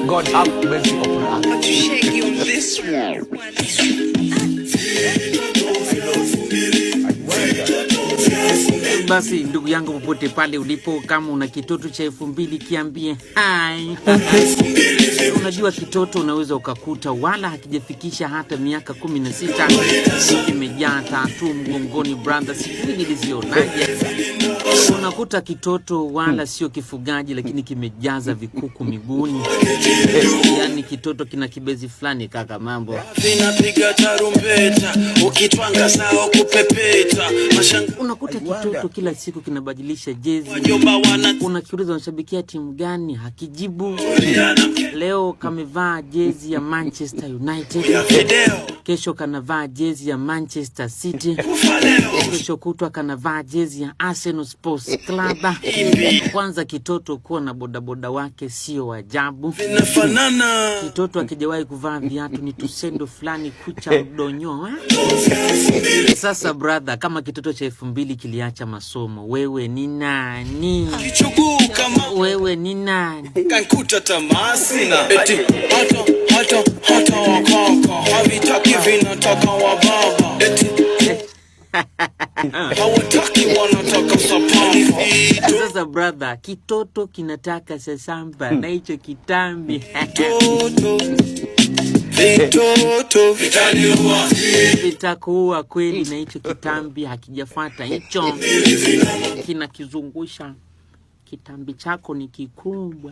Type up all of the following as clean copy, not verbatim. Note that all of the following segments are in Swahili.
God have mercy upon us. But you shake on this one. Basi ndugu yangu popote pale ulipo, kama una kitoto cha 2000 kiambie hai. Unajua kitoto unaweza ukakuta wala hakijafikisha hata miaka 16, kimejaa tatu mgongoni brother, sijui nilizionaje. Unakuta kitoto wala sio kifugaji, lakini kimejaza vikuku miguuni. Yani kitoto kina kibezi fulani kaka mambo. Vinapiga tarumbeta, ukitwanga sao kupepeta. Unakuta kitoto kila siku kinabadilisha jezi. Unakiuliza unashabikia timu gani, hakijibu. Leo kamevaa jezi ya Manchester United, kesho kanavaa jezi ya Manchester City, kesho kutwa kanavaa jezi ya Arsenal Sports Club. Kwanza kitoto kuwa na bodaboda wake sio ajabu. Kitoto akijawahi kuvaa viatu ni tusendo fulani kucha mdonyo. Sasa brother, kama kitoto cha 2000 kiliacha masomo, wewe ni nani? Wewe ni nani? Kankuta tamasina eti hata wakaka havitaki vinataka wababa eti hawataki wanataka sapani. Sasa brother, kitoto kinataka sasamba na hicho kitambi. Vitoto vitaniua, vitakuwa kweli na hicho kitambi hakijafuata hicho. Kinakizungusha. Kitambi chako ni kikubwa.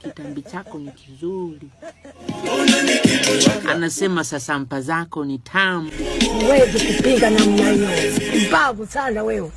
Kitambi chako ni kizuri. Anasema sasampa zako ni tamu. Huwezi kupinga namna hiyo. Mbavu sana wewe.